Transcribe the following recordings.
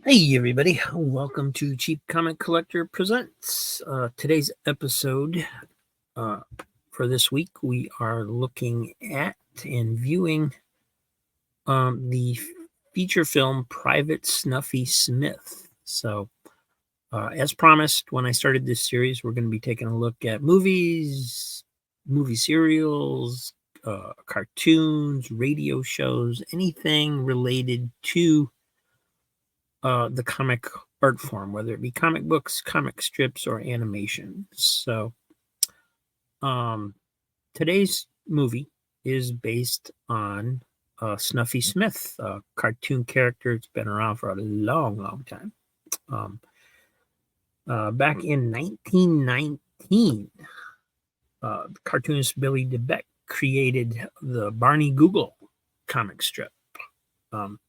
Hey everybody, welcome to Cheap Comic Collector Presents. Today's episode for this week, we are looking at and viewing the feature film Private Snuffy Smith. So, as promised, when I started this series, we're going to be taking a look at movies, movie serials, cartoons, radio shows, anything related to the comic art form, whether it be comic books, comic strips, or animation. So, today's movie is based on Snuffy Smith, a cartoon character. It's been around for a long, long time. Um, Back in 1919, cartoonist Billy DeBeck created the Barney Google comic strip. Um,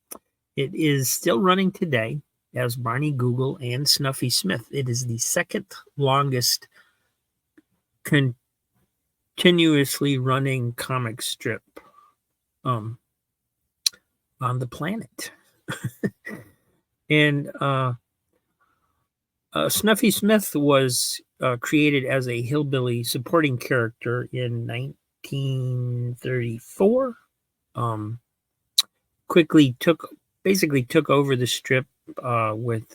It is still running today as Barney Google and Snuffy Smith. It is the second longest continuously running comic strip on the planet. And Snuffy Smith was created as a hillbilly supporting character in 1934. Quickly basically took over the strip with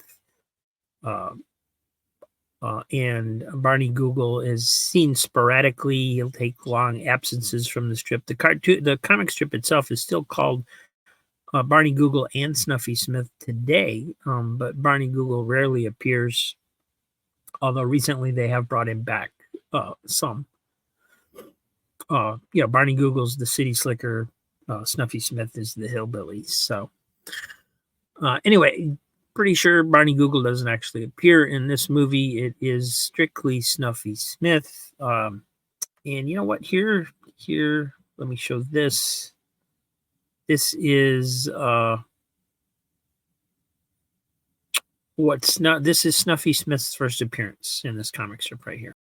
and Barney Google is seen sporadically. He'll take long absences from the strip. The comic strip itself is still called Barney Google and Snuffy Smith today, but Barney Google rarely appears. Although recently they have brought him back some. Barney Google's the city slicker. Snuffy Smith is the hillbilly. So anyway, pretty sure Barney Google doesn't actually appear in this movie. It is strictly Snuffy Smith. And you know what? Here, let me show this. This is this is Snuffy Smith's first appearance in this comic strip right here.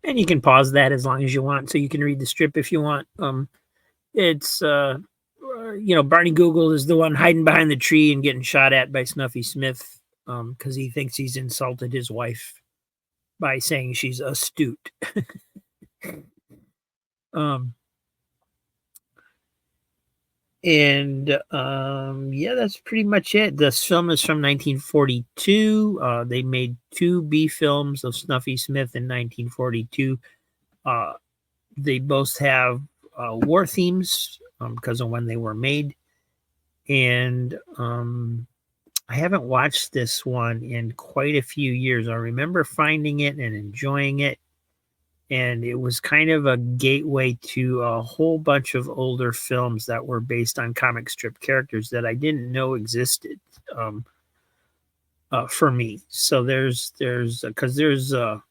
And you can pause that as long as you want, so you can read the strip if you want. It's Barney Google is the one hiding behind the tree and getting shot at by Snuffy Smith because he thinks he's insulted his wife by saying she's astute. um, yeah, that's pretty much it. This film is from 1942. They made two B films of Snuffy Smith in 1942. They both have war themes because of when they were made. And I haven't watched this one in quite a few years. I remember finding it and enjoying it. And it was kind of a gateway to a whole bunch of older films that were based on comic strip characters that I didn't know existed for me. So there's Joe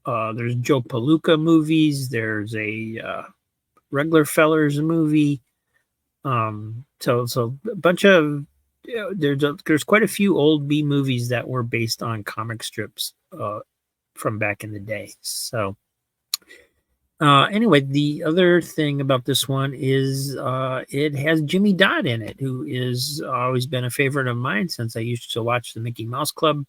Palooka movies. There's a Regular Fellers movie. So a bunch of there's quite a few old B movies that were based on comic strips from back in the day. So anyway, the other thing about this one is it has Jimmy Dodd in it, who is always been a favorite of mine since I used to watch the Mickey Mouse Club.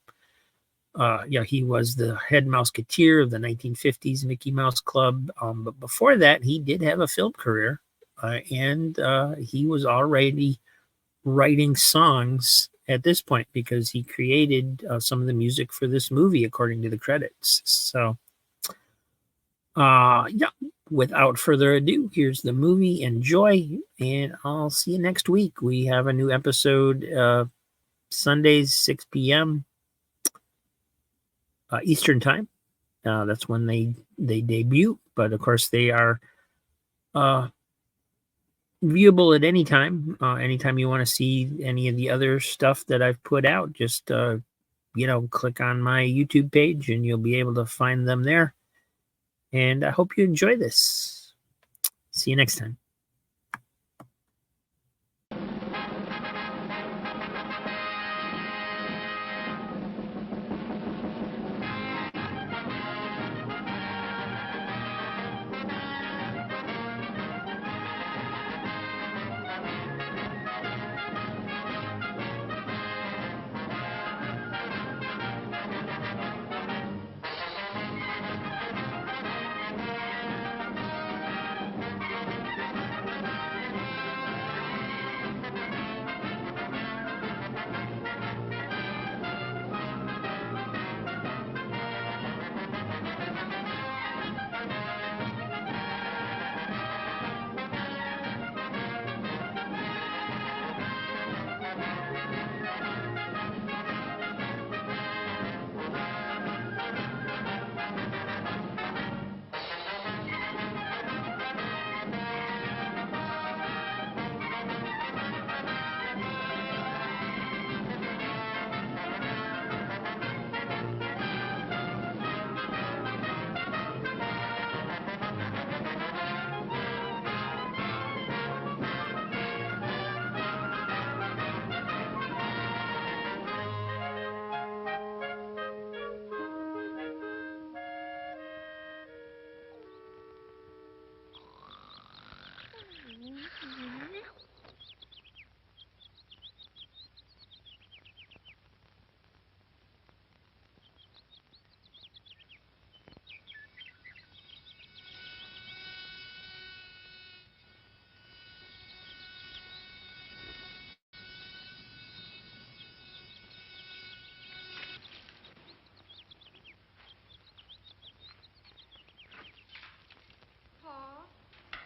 He was the head Mouseketeer of the 1950s Mickey Mouse Club. But before that, he did have a film career, and he was already writing songs at this point because he created some of the music for this movie, according to the credits. So, without further ado, here's the movie. Enjoy, and I'll see you next week. We have a new episode Sundays, 6 p.m. Eastern time. That's when they debut, but of course they are viewable at any time. Anytime you want to see any of the other stuff that I've put out, just click on my YouTube page and you'll be able to find them there. And I hope you enjoy this. See you next time.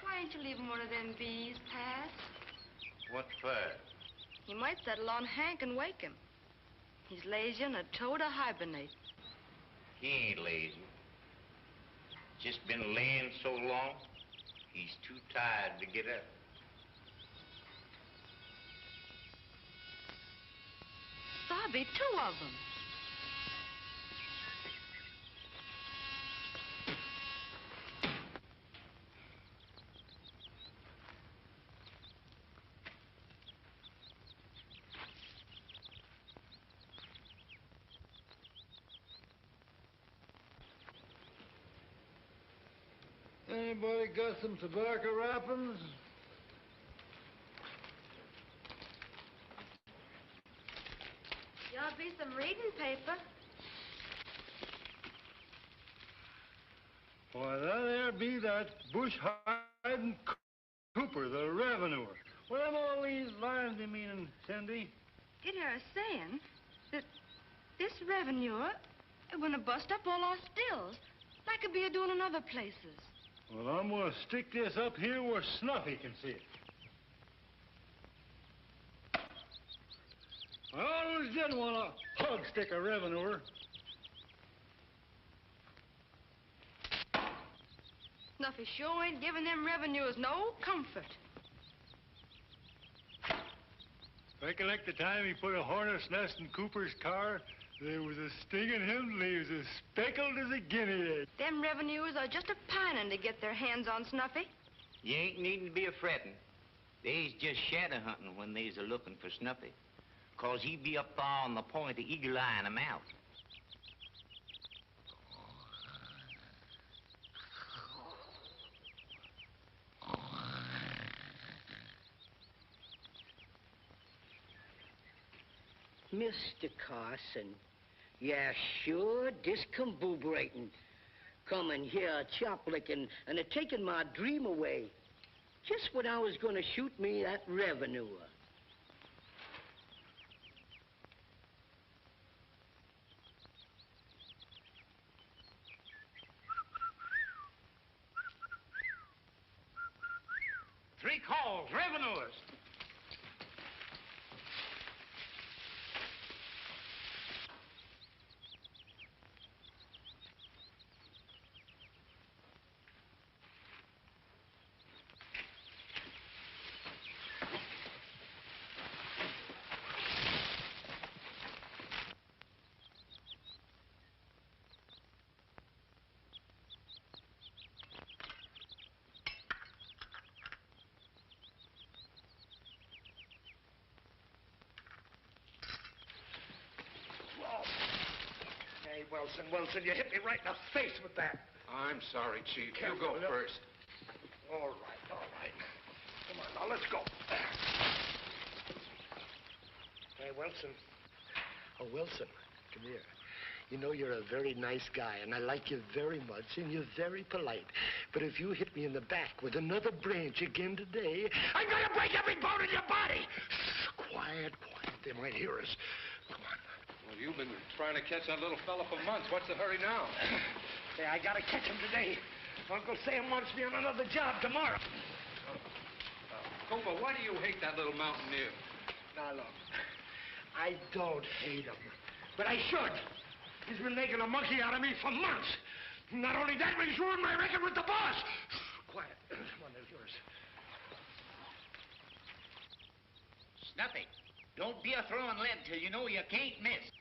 Why ain't you leaving one of them bees pass? What for? He might settle on Hank and wake him. He's lazy and a toe to hibernate. He ain't lazy. Just been laying so long, he's too tired to get up. There'll be two of them. Anybody got some tobacco wrappings? There'll be some reading paper. Why, that there be that bush-hiding Cooper, the revenuer. What am all these lines you meaning, Cindy? Did hear us saying that this revenuer gonna bust up all our stills, like it be a-doing in other places. Well, I'm gonna stick this up here where Snuffy can see it. I always did want to hug stick a revenuer. Snuffy sure ain't giving them revenuers no comfort. Recollect the time he put a hornet's nest in Cooper's car? There was a sting in him, and he was as speckled as a guinea egg. Them revenuers are just a pining to get their hands on Snuffy. You ain't needin' to be a-frettin'. They's just shadow hunting when they's a-looking for Snuffy. 'Cause he be up there on the point of eagle-eyeing 'em out. Mr. Carson, yeah, sure discombobulating. Coming here, chop licking, and taking my dream away. Just when I was going to shoot me that revenuer. Three calls, revenuers. Wilson, you hit me right in the face with that. I'm sorry, Chief. You Careful, go look. first. All right. Come on, now, let's go. Hey, Wilson. Oh, Wilson, come here. You know, you're a very nice guy, and I like you very much, and you're very polite. But if you hit me in the back with another branch again today, I'm gonna break every bone in your body! Shh, quiet. They might hear us. Come on. Well, you've been trying to catch that little fella for months. What's the hurry now? Say, I gotta catch him today. Uncle Sam wants me on another job tomorrow. Cooper, why do you hate that little mountaineer? Now, look, I don't hate him, but I should. He's been making a monkey out of me for months. Not only that, but he's ruined my record with the boss. Quiet. Come on, there's yours. Snuffy, don't be a throwing lead till you know you can't miss.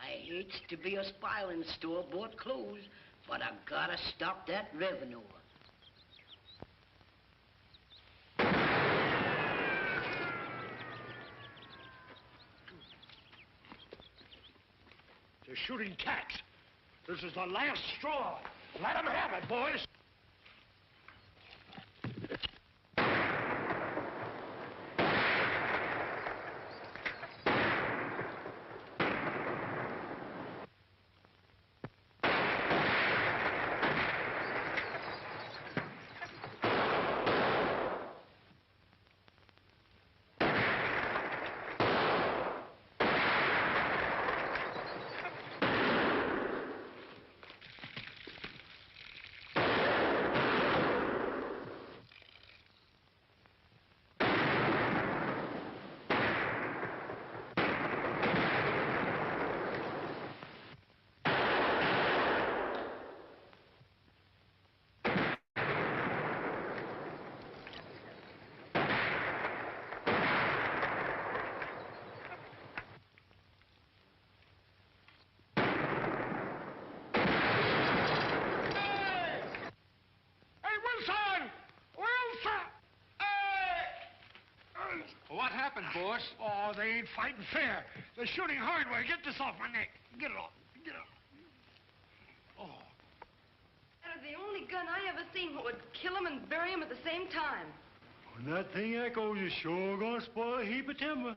I hates to be a spy in store-bought clothes, but I gotta stop that revenue. They're shooting cats. This is the last straw. Let them have it, boys. What happened, boss? Oh, they ain't fighting fair. They're shooting hardware. Get this off my neck. Get it off. Oh. That is the only gun I ever seen what would kill him and bury him at the same time. When that thing echoes, you're sure gonna spoil a heap of timber.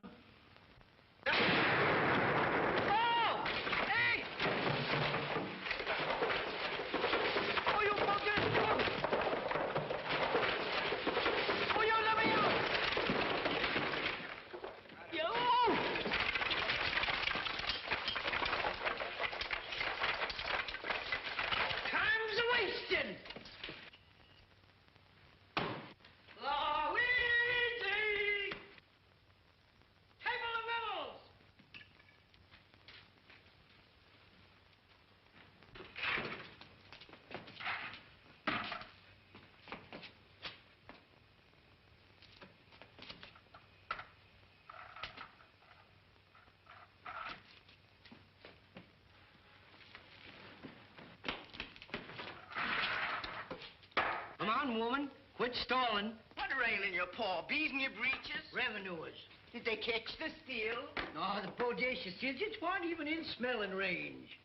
Come on, woman. Quit stalling. What railing your paw? Bees in your breeches? Revenuers. Did they catch the steal? No, the bodacious digits weren't even in smelling range.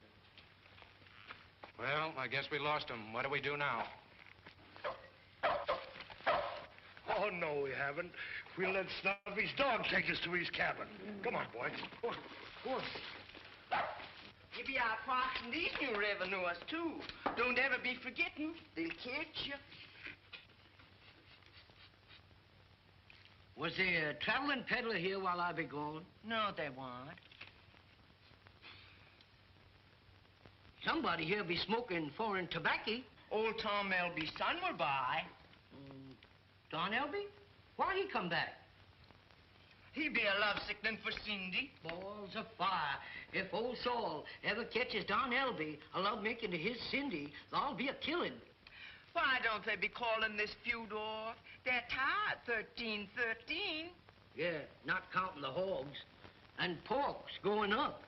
Well, I guess we lost him. What do we do now? Oh, no, we haven't. We'll let Snuffy's dog take us to his cabin. Come on, boys. Go on. You be out crossing these new revenuers, too. Don't ever be forgetting. They'll catch you. Was there a traveling peddler here while I be gone? No, they won't. Somebody here be smoking foreign tobacco. Old Tom Elby's son will buy. Don Elby? Why he come back? He be a lovesicknin' for Cindy. Balls of fire. If old Saul ever catches Don Elby a love making to his Cindy, there'll be a killing. Why don't they be calling this feud off? They're tired, 1313. Yeah, not counting the hogs. And pork's going up.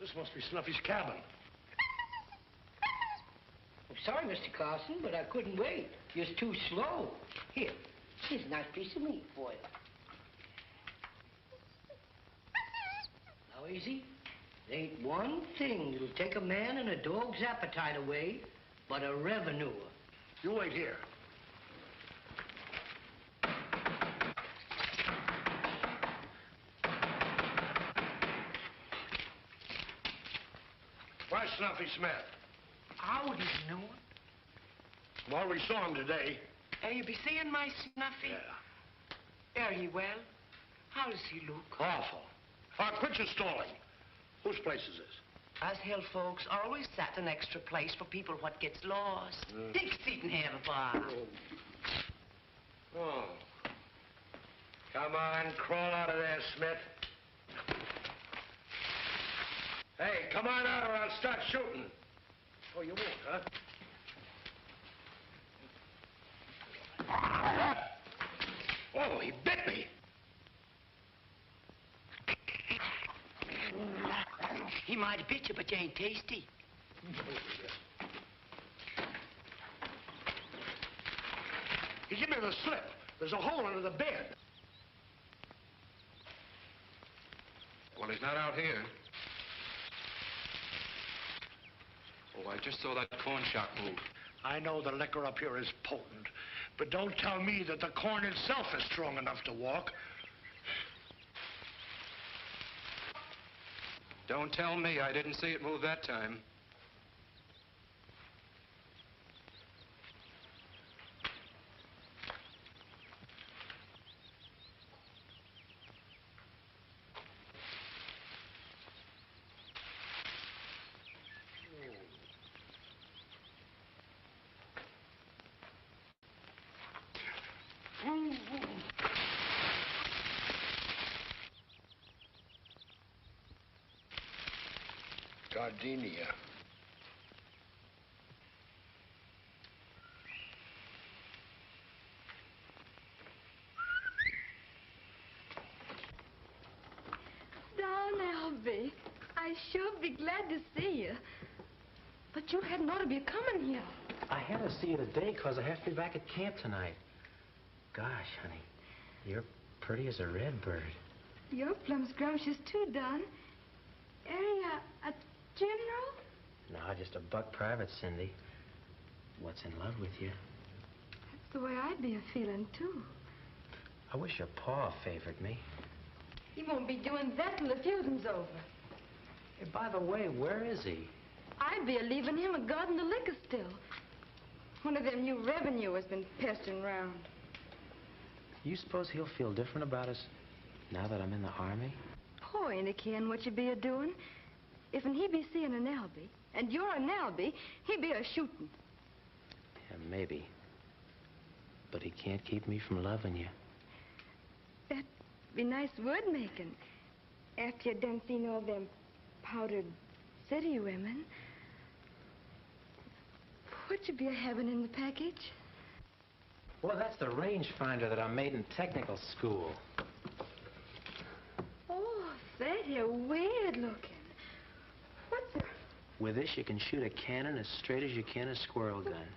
This must be Snuffy's cabin. I'm sorry, Mr. Carson, but I couldn't wait. You're too slow. Here, here's a nice piece of meat for you. Now, easy. There ain't one thing that'll take a man and a dog's appetite away but a revenue. You wait here. Where's Snuffy Smith? How would you know it? Well, we saw him today. You be seeing my Snuffy? Yeah. Are he well? How does he look? Awful. Quit your stalling. Whose place is this? Us hill folks always set an extra place for people what gets lost. Take a seat and have a bar. Oh. Come on, crawl out of there, Smith. Hey, come on out or I'll start shooting. Oh, you won't, huh? Oh, he bit me. He might have bit you, but you ain't tasty. He gave me the slip. There's a hole under the bed. Well, he's not out here. Oh, I just saw that corn shock move. I know the liquor up here is potent, but don't tell me that the corn itself is strong enough to walk. Don't tell me. I didn't see it move that time. Gardenia. Don Albie, I sure be glad to see you. But you hadn't ought to be coming here. I had to see you today because I have to be back at camp tonight. Gosh, honey, you're pretty as a red bird. You're plumb scrumptious too, Don. Area a general? No, just a buck private, Cindy. What's in love with you? That's the way I'd be a-feeling, too. I wish your pa favored me. He won't be doing that till the feuding's over. Hey, by the way, where is he? I'd be a-leaving him a-guarding the liquor still. One of them new revenuers been pestering round. You suppose he'll feel different about us now that I'm in the Army? Po ain't a-caring what you be a-doing. If he be seeing an Albie, and you're an Albie, he be a-shooting. Yeah, maybe. But he can't keep me from loving you. That'd be nice word-making. After you done seen all them powdered city women. What you be a-having in the package? Well, that's the rangefinder that I made in technical school. Oh, that here weird looking. What's it? With this, you can shoot a cannon as straight as you can a squirrel gun.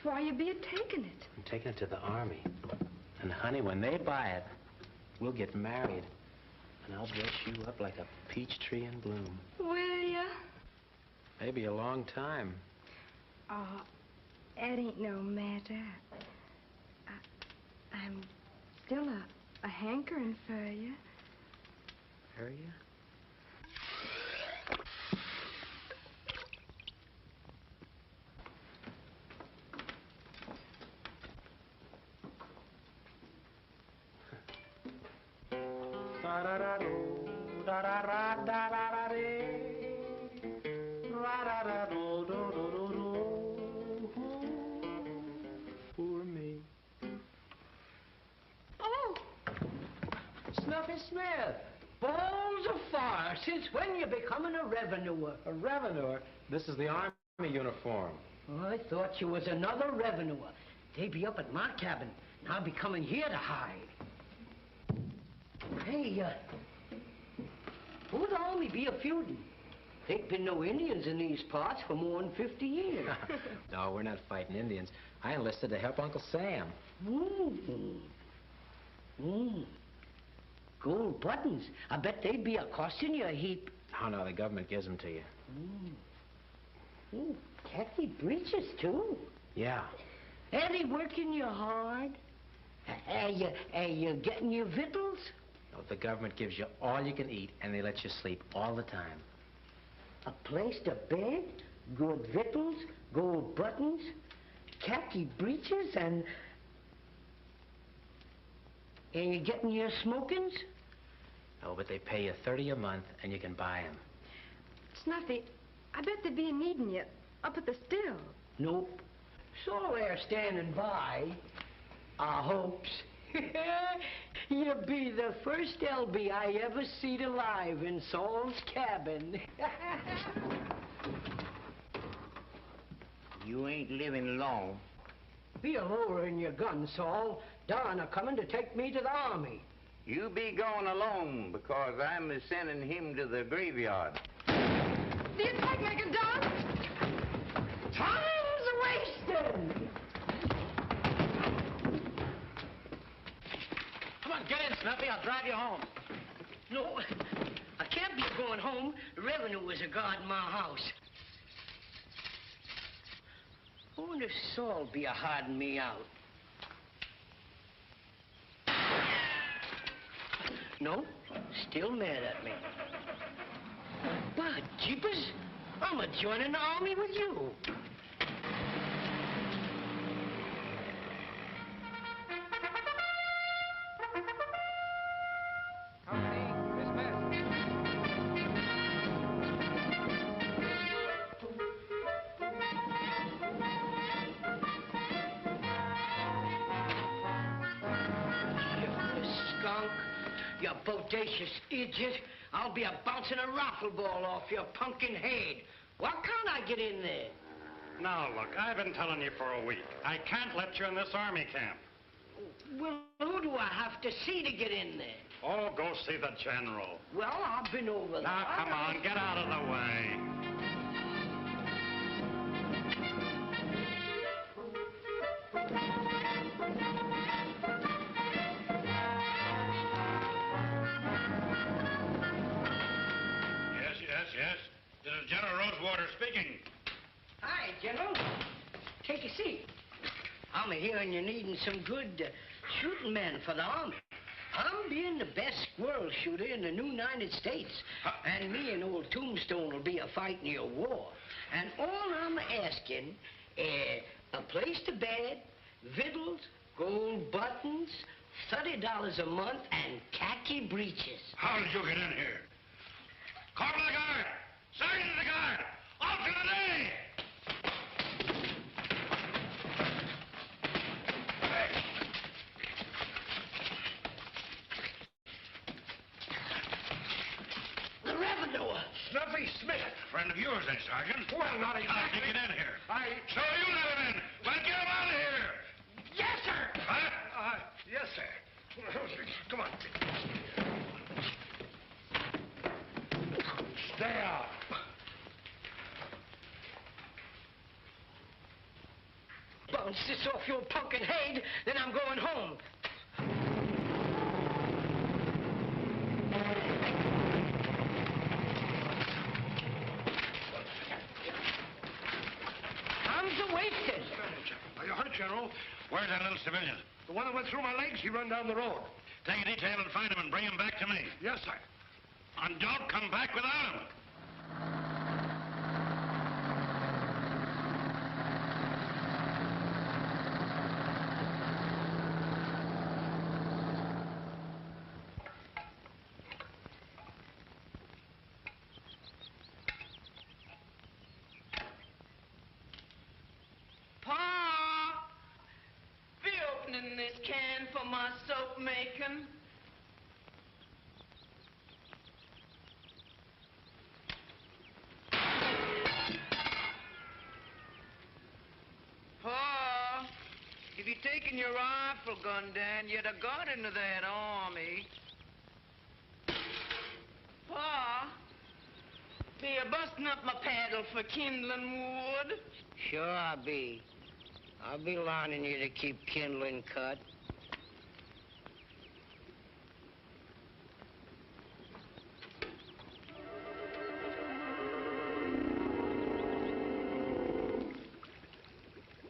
Why you be a-taking it? I'm taking it to the Army. And, honey, when they buy it, we'll get married. And I'll dress you up like a peach tree in bloom. Will ya? Maybe a long time. Oh, that ain't no matter. I'm still a hankering for you. Are you? Poor me. Oh! Snuffy Smith, balls of fire. Since when you becoming a revenuer? A revenuer? This is the Army uniform. Oh, I thought you was another revenuer. They be up at my cabin, and I'll be coming here to hide. Hey, who'd Army be a-feuding? Ain't been no Indians in these parts for more than 50 years. No, we're not fighting Indians. I enlisted to help Uncle Sam. Gold buttons. I bet they'd be a costing you a heap. Oh, no, the government gives them to you. Khaki breeches, too. Yeah. Are they working you hard? Are you getting your victuals? No, the government gives you all you can eat, and they let you sleep all the time. A place to bed, good victuals, gold buttons, khaki breeches, and you getting your smokings? No, but they pay you $30 a month, and you can buy them. Snuffy, I bet they'd be needing you up at the still. Nope. So they're standing by. Our hopes. You'll be the first LB I ever seed alive in Saul's cabin. You ain't living long. Be a lowering your gun, Saul. Don are coming to take me to the army. You be going alone because I'm sending him to the graveyard. Do you take me, Don? Time's wasting. Come on, get in, Snuffy. I'll drive you home. No, I can't be going home. The revenue is a guarding my house. I wonder if Saul'll be a hiding me out. No, still mad at me. But, jeepers, I'm a-joining the army with you. You bodacious idiot. I'll be bouncing a raffle ball off your pumpkin head. Why can't I get in there? Now, look, I've been telling you for a week. I can't let you in this army camp. Well, who do I have to see to get in there? Oh, go see the general. Well, I've been over there. Now, come on, get out of the way. Yes. This is General Rosewater speaking. Hi, General. Take a seat. I'm hearing you're needing some good shooting men for the army. I'm being the best squirrel shooter in the new United States. And me and old Tombstone will be fighting your war. And all I'm asking is a place to bed, victuals, gold buttons, $30 a month, and khaki breeches. How did you get in here? Corporal of the guard! Sergeant of the guard! Off to the day! The revenue! Snuffy Smith. Friend of yours, then, Sergeant. Well, not exactly. How did he get in here? So you let him in. Well, get him out of here. Yes, sir! Huh? Yes, sir. Come on. Stay out. Bounce this off your pumpkin head, then I'm going home. Time's a-wasting. Are you hurt, General? Where's that little civilian? The one that went through my legs. He run down the road. Take a detail and find him and bring him back to me. Yes, sir. And don't come back without him. Pa, be opening this can for my soap making. Pa, if you'd taken your rifle gun down, you'd have got into that army. Pa, Be you busting up my paddle for kindling wood? Sure I'll be. I'll be lining you to keep kindling cut.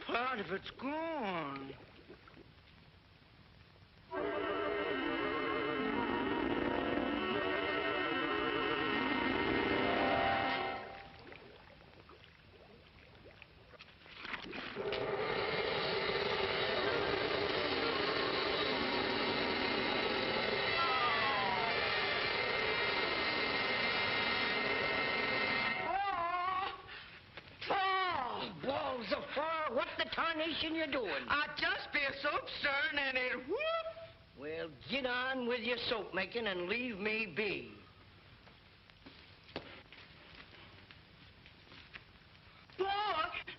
Part of it's gone. Balls of fire, what the tarnation you doing? I just be a soap stirring and it whoop. Well, get on with your soap making and leave me be. Boy,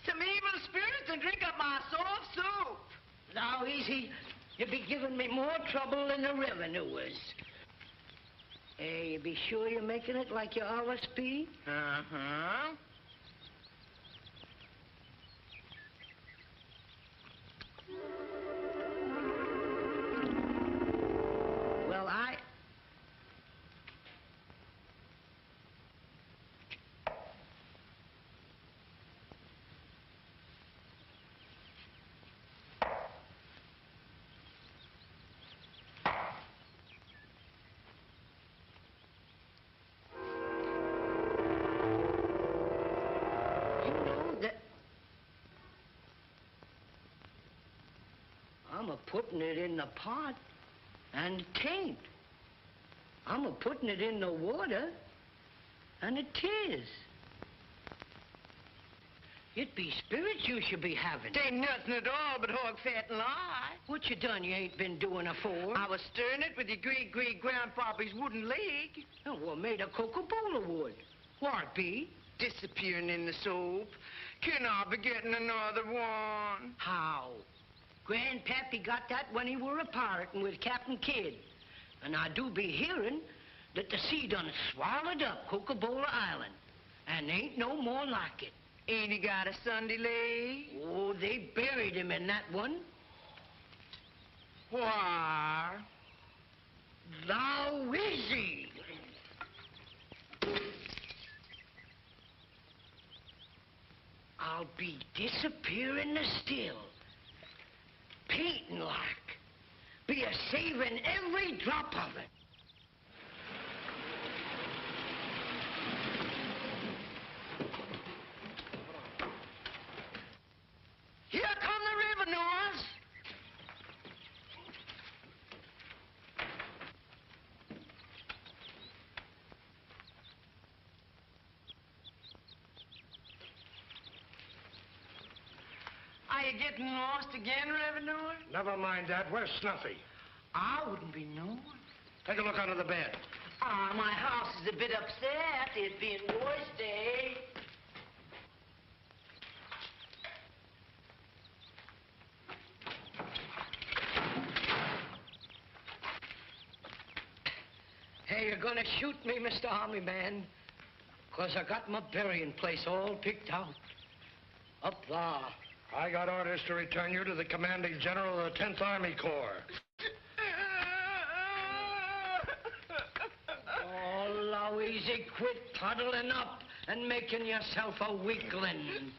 some evil spirits and drink up my soft soup. Now, easy. You'll be giving me more trouble than the revenuers. Hey, you be sure you're making it like you always be? Uh-huh. Well, you know that I'm a-putting it in the pot, and it ain't. I'm a-putting it in the water, and it is. It be spirits you should be having. It ain't nothing at all but hog fat and lie. What you done you ain't been doing afore? I was stirring it with your great-great-grandpappy's wooden leg. Oh, well, made of Coca-Cola wood. What be? Disappearing in the soup. Can I be getting another one? How? Grandpappy got that when he were a-pirating with Captain Kidd. And I do be hearing that the sea done swallowed up Coca-Cola Island. And ain't no more like it. Ain't he got a Sunday leg? Oh, they buried him in that one. Why? Now easy. I'll be disappearing the still. Painting like. Be a-saving every drop of it. Here come the revenuers. Are you getting lost again, revenuer? Never mind that. Where's Snuffy? I wouldn't be knowing. Take a look under the bed. Ah, my house is a bit upset. It being Boys' Day. Hey, you're gonna shoot me, Mr. Army Man. 'Cause I got my burying place all picked out. Up there. I got orders to return you to the commanding general of the 10th Army Corps. Oh, Louise, quit toddling up and making yourself a weakling.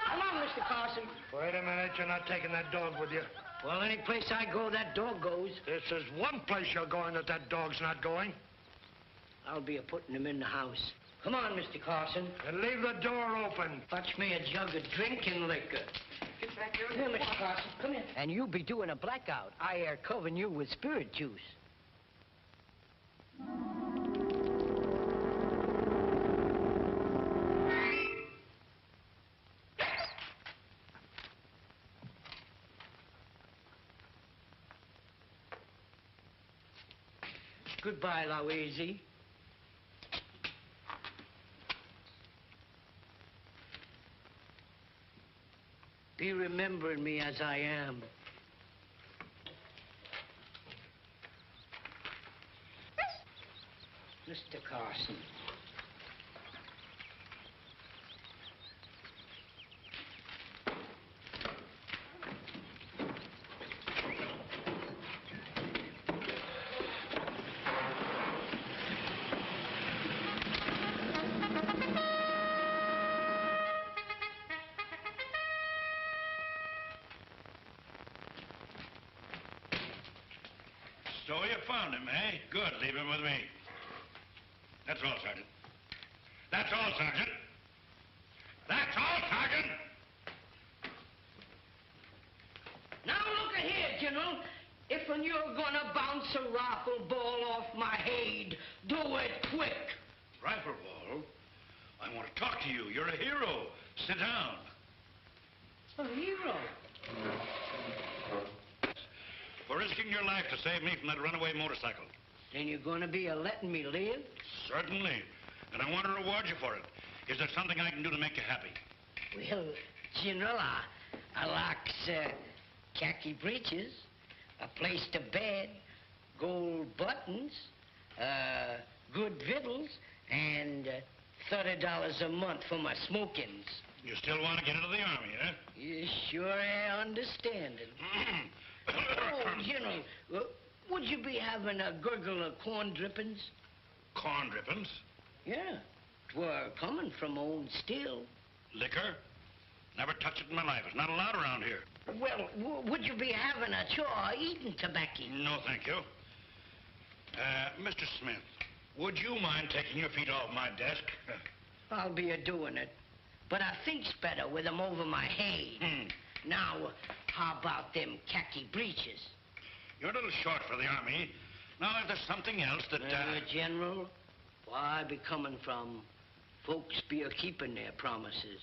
Come on, Mr. Carson. Wait a minute. You're not taking that dog with you. Well, any place I go, that dog goes. This is one place you're going that dog's not going. I'll be a-putting him in the house. Come on, Mr. Carson. And leave the door open. Fetch me a jug of drinking liquor. Get back here. Here, Mr. Carson, come here. And you'll be doing a blackout. I air covering you with spirit juice. Goodbye, Louise. Be remembering me as I am. Mr. Carson. So you found him, eh? Good. Leave him with me. That's all, Sergeant. That's all, Sergeant. That's all, Sergeant. Now look here, General. If when you're gonna bounce a rifle ball off my head, do it quick. Rifle ball? I want to talk to you. You're a hero. Sit down. A hero? For risking your life to save me from that runaway motorcycle. Then you're gonna be letting me live? Certainly. And I want to reward you for it. Is there something I can do to make you happy? Well, General, I like khaki breeches, a place to bed, gold buttons, good victuals, and $30 a month for my smokings. You still want to get into the Army, eh? You sure understand it. Oh, General, would you be having a gurgle of corn drippings? Corn drippings? Yeah. 'Twere coming from old still. Liquor? Never touched it in my life. It's not allowed around here. Well, would you be having a chaw eating tobacco? No, thank you. Mr. Smith, would you mind taking your feet off my desk? I'll be a-doing it. But I think's better with them over my head. Now, how about them khaki breeches? You're a little short for the Army. Now, if there's something else that... General, why be coming from folks be a-keeping their promises?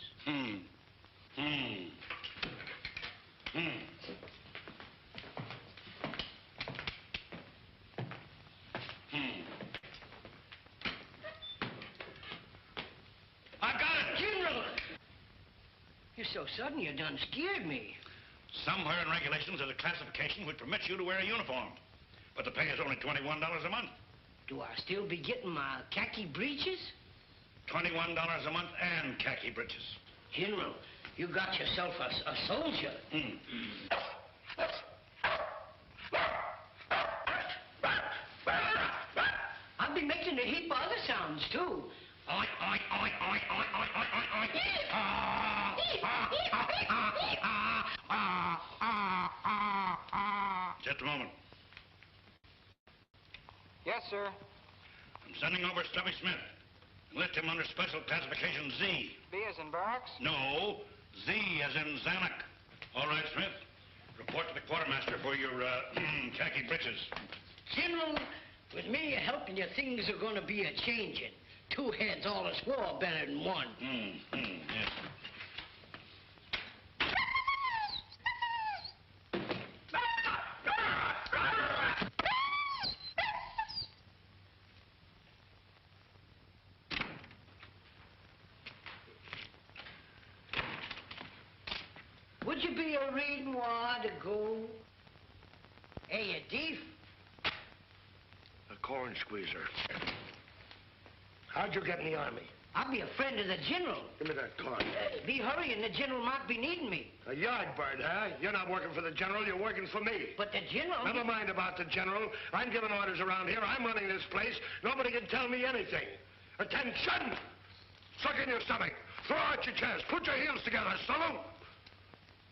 I got it! General! You're so sudden you done scared me. Somewhere in regulations there's a classification which permits you to wear a uniform. But the pay is only $21 a month. Do I still be getting my khaki breeches? $21 a month and khaki breeches. General, you got yourself a soldier. I'll be making a heap of other sounds, too. Oink, oink, oink, oink, oink, oink, oink, oink, oink. Just a moment. Yes, sir. I'm sending over Snuffy Smith. Enlist him under special classification Z. B as in barracks? No, Z as in Zanuck. All right, Smith. Report to the quartermaster for your khaki breeches. General, with me helping you, things are going to be a-changing. Two heads all is war better than one. Yes. Would you be a-reading where to go? Hey, you thief. A corn squeezer. How'd you get in the Army? I'll be a friend of the General. Give me that corn. Be hurrying, the General might be needing me. A yard bird, huh? You're not working for the General, you're working for me. But the General... Never mind about the General. I'm giving orders around here. I'm running this place. Nobody can tell me anything. Attention! Suck in your stomach. Throw out your chest. Put your heels together, salute.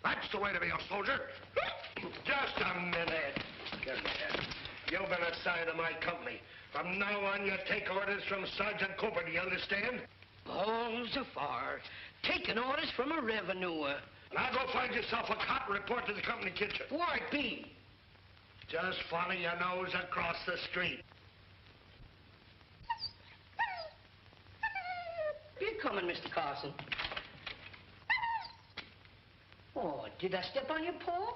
That's the way to be a soldier. Just a minute. Give me that. You've been assigned to my company. From now on, you take orders from Sergeant Cooper, do you understand? Oh, so far. Taking orders from a revenuer. Now go find yourself a cot and report to the company kitchen. Where it be? Just follow your nose across the street. You're coming, Mr. Carson. Oh, did I step on your paw?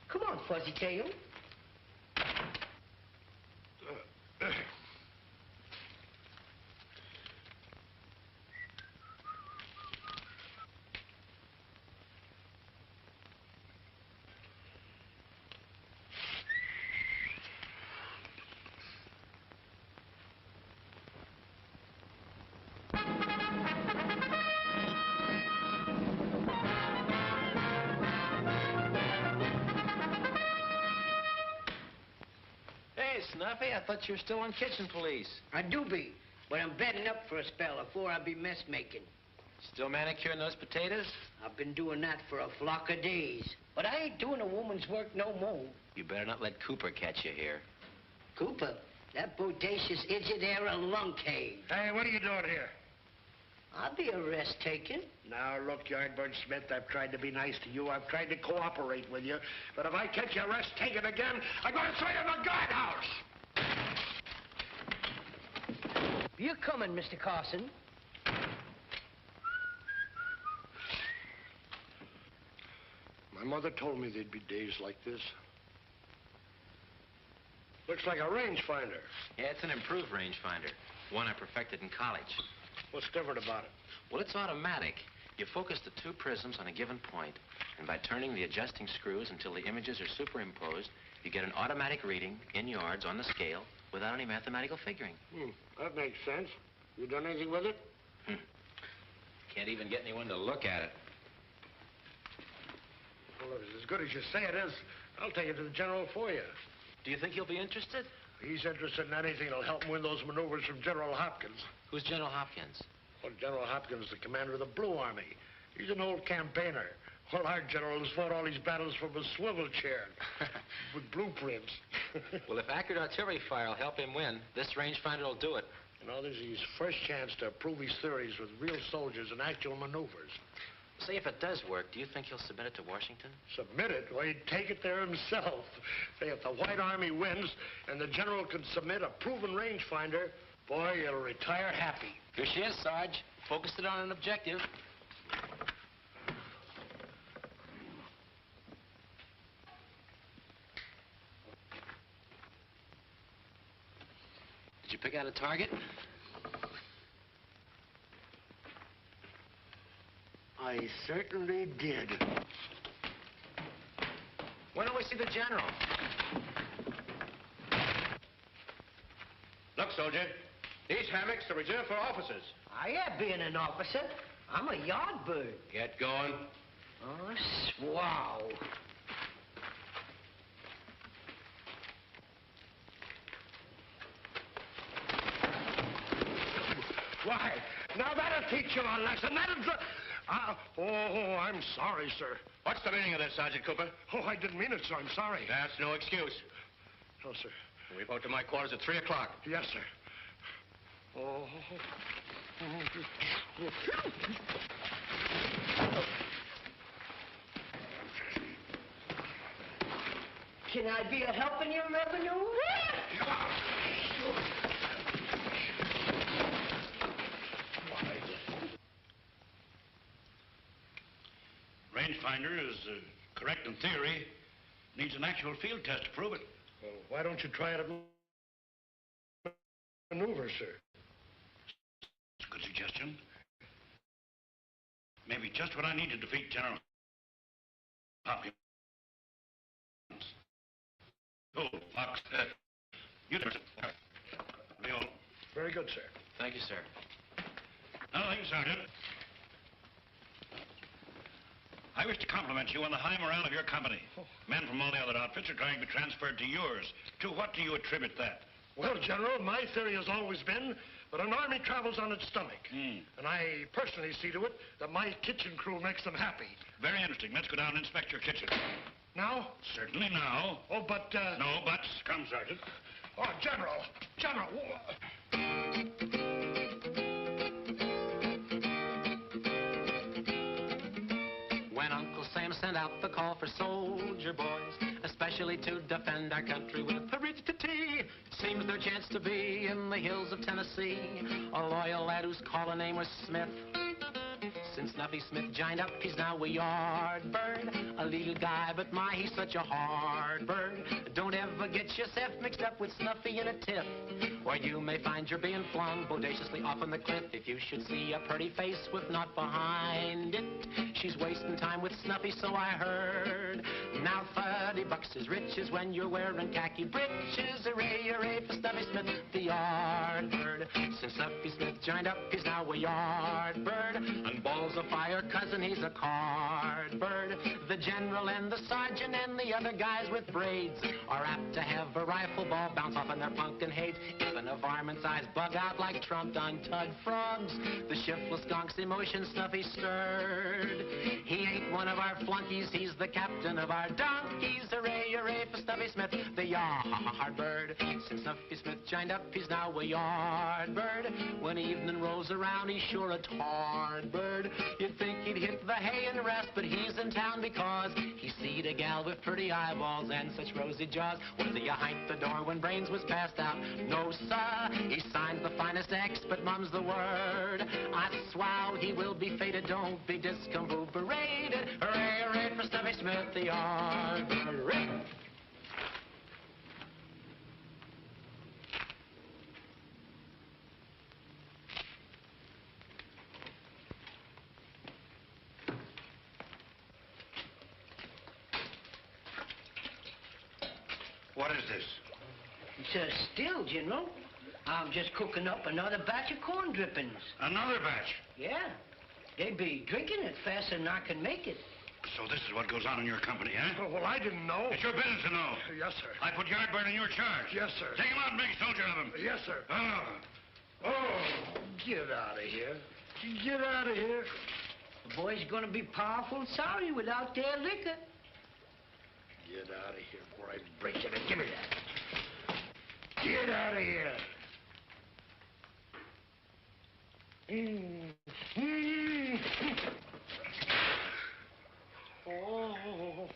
Come on, Fuzzy Tail. Hey, Snuffy, I thought you were still on kitchen police. I do be, but I'm bedding up for a spell before I be mess making. Still manicuring those potatoes? I've been doing that for a flock of days. But I ain't doing a woman's work no more. You better not let Cooper catch you here. Cooper, that bodacious idiot there a lung cave. Hey, what are you doing here? I'll be a rest taking. Now, look, Yardbird Smith, I've tried to be nice to you. I've tried to cooperate with you. But if I catch you rest taking again, I'm going to throw you in the guardhouse. You're coming, Mr. Carson. My mother told me there'd be days like this. Looks like a rangefinder. Yeah, it's an improved rangefinder. One I perfected in college. What's different about it? Well, it's automatic. You focus the two prisms on a given point, and by turning the adjusting screws until the images are superimposed, you get an automatic reading in yards on the scale without any mathematical figuring. That makes sense. You done anything with it? Can't even get anyone to look at it. Well, if it's as good as you say it is, I'll take it to the general for you. Do you think he'll be interested? He's interested in anything that'll help him win those maneuvers from General Hopkins. Who's General Hopkins? Well, General Hopkins is the commander of the Blue Army. He's an old campaigner. Well, our general has fought all these battles from a swivel chair with blueprints. Well, if accurate artillery fire will help him win, this rangefinder will do it. You know, this is his first chance to prove his theories with real soldiers and actual maneuvers. Say, if it does work, do you think he'll submit it to Washington? Submit it? Well, he'd take it there himself. Say, if the White Army wins and the general can submit a proven rangefinder, boy, you'll retire happy. Here she is, Sarge. Focused it on an objective. Did you pick out a target? I certainly did. When do we see the general? Look, soldier, these hammocks are reserved for officers. I ain't being an officer. I'm a yard bird. Get going. Oh, swow. Why, now that'll teach you a lesson. Oh, I'm sorry, sir. What's the meaning of this, Sergeant Cooper? Oh, I didn't mean it, sir. I'm sorry. That's no excuse. No, sir. Report to my quarters at 3 o'clock. Yes, sir. Oh. Can I be a help in your revenue? Rangefinder is correct in theory. Needs an actual field test to prove it. Well, why don't you try it at maneuver, sir? It's a good suggestion. Maybe just what I need to defeat General Hopkins. Oh, Fox, you there, sir. Leo. Very good, sir. Thank you, sir. Nothing, Sergeant. I wish to compliment you on the high morale of your company. Men from all the other outfits are trying to be transferred to yours. To what do you attribute that? Well, General, my theory has always been that an army travels on its stomach. And I personally see to it that my kitchen crew makes them happy. Very interesting. Let's go down and inspect your kitchen. Now? Certainly now. Oh, but, No buts. Come, Sergeant. Oh, General! General! When Uncle Sam sent out the call for soldier boys, especially to defend our country with heredity, seems their chance to be in the hills of Tennessee. A loyal lad whose calling name was Smith. Since Snuffy Smith joined up, he's now a yard bird. A little guy, but my, he's such a hard bird. Don't ever get yourself mixed up with Snuffy in a tiff, or you may find you're being flung bodaciously off on the cliff. If you should see a pretty face with naught behind it, she's wasting time with Snuffy, so I heard. Now $30 is riches when you're wearing khaki breeches. Hooray, hooray for Snuffy Smith, the yard bird. Since Snuffy Smith joined up, he's now a yard bird. And ball General's a fire cousin, he's a card bird. The general and the sergeant and the other guys with braids are apt to have a rifle ball bounce off in their pumpkin heads. Even a varmint's eyes bug out like trumped on Tud frogs. The shiftless gonk's emotion Snuffy stirred. He ain't one of our flunkies, he's the captain of our donkeys. Hooray, hooray for Snuffy Smith, the yard bird. Since Snuffy Smith joined up, he's now a yard bird. When evening rolls around, he's sure a hard bird. You'd think he'd hit the hay and rest, but he's in town because he seed a gal with pretty eyeballs and such rosy jaws. Was he behind the door when Brains was passed out? No, sir. He signs the finest X, but mum's the word. I swow he will be fated. Don't be discombobulated. Hooray, hooray for Snuffy Smith, the yard bird. What is this? It's a still, General. I'm just cooking up another batch of corn drippings. Another batch? Yeah. They be drinking it faster than I can make it. So this is what goes on in your company, huh? Well, I didn't know. It's your business to know. Yes, sir. I put Yardbird in your charge. Yes, sir. Take him out and make a soldier of him. Yes, sir. Oh. Get out of here. Get out of here. The boy's gonna be powerful sorry without their liquor. Get out of here before I break it. Give me that. Get out of here. Oh.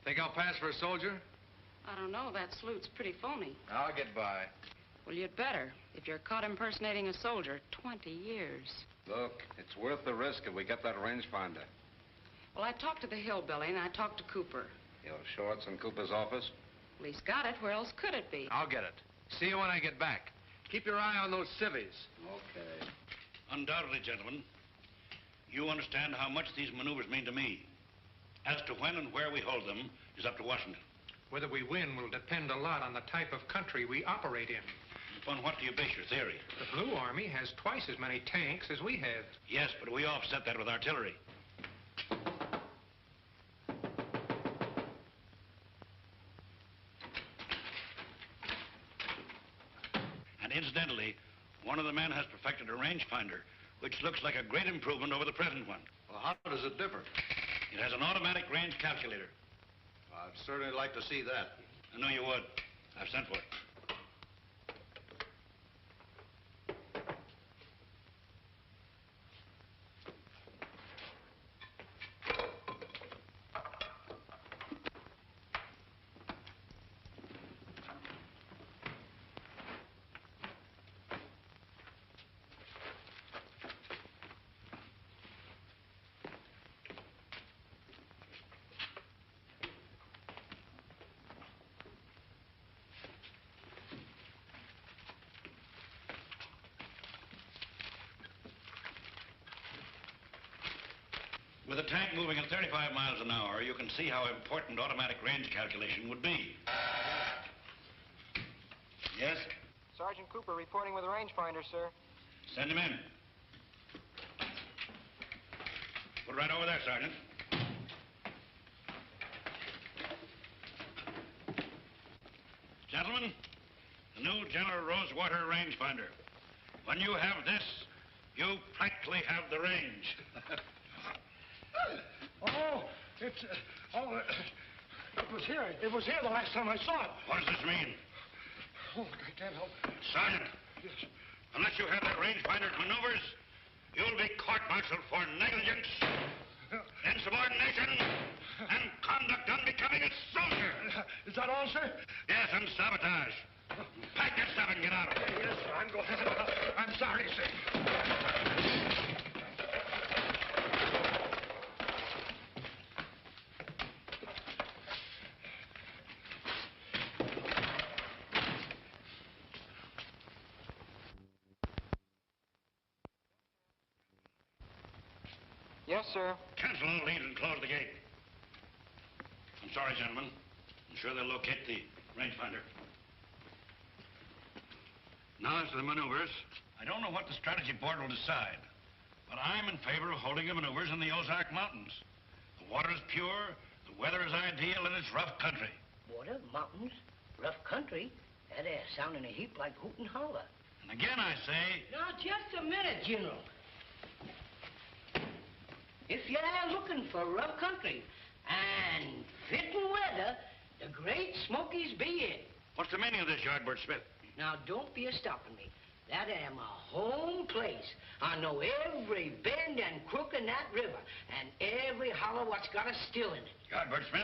Think I'll pass for a soldier? I don't know. That salute's pretty phony. I'll get by. Well, you'd better. If you're caught impersonating a soldier, 20 years. Look, it's worth the risk if we get that rangefinder. Well, I talked to the hillbilly, and I talked to Cooper. Your shorts in Cooper's office? Well, he's got it. Where else could it be? I'll get it. See you when I get back. Keep your eye on those civvies. Okay. Undoubtedly, gentlemen, you understand how much these maneuvers mean to me. As to when and where we hold them is up to Washington. Whether we win will depend a lot on the type of country we operate in. Upon what do you base your theory? The Blue Army has twice as many tanks as we have. Yes, but we offset that with artillery. And incidentally, one of the men has perfected a rangefinder, which looks like a great improvement over the present one. Well, how does it differ? It has an automatic range calculator. I'd certainly like to see that. I know you would. I've sent for it. With a tank moving at 35 miles an hour, you can see how important automatic range calculation would be. Yes? Sergeant Cooper reporting with a rangefinder, sir. Send him in. Put it right over there, Sergeant. Gentlemen, the new General Rosewater rangefinder. When you have this, you practically have the range. Oh, it was here. It was here the last time I saw it. What does this mean? Oh, I can't help it. Sergeant, Yes. unless you have that rangefinder's maneuvers, you'll be court-martialed for negligence, insubordination, and conduct unbecoming a soldier. Is that all, sir? Yes, and sabotage. Pack your stuff and get out of here. Yes, sir. I'm going. I'm sorry, sir. Yes, sir. Cancel all leads and close the gate. I'm sorry, gentlemen. I'm sure they'll locate the rangefinder. Now, as to the maneuvers, I don't know what the strategy board will decide, but I'm in favor of holding the maneuvers in the Ozark Mountains. The water is pure, the weather is ideal, and it's rough country. Water, mountains, rough country? That air sounding a heap like hoot and holler. And again, I say... Now, just a minute, General. If you're looking for rough country and fitting weather, the Great Smokies be it. What's the meaning of this, Yardbird Smith? Now, don't be a-stopping me. That am a home place. I know every bend and crook in that river, and every hollow what's got a still in it. Yardbird Smith,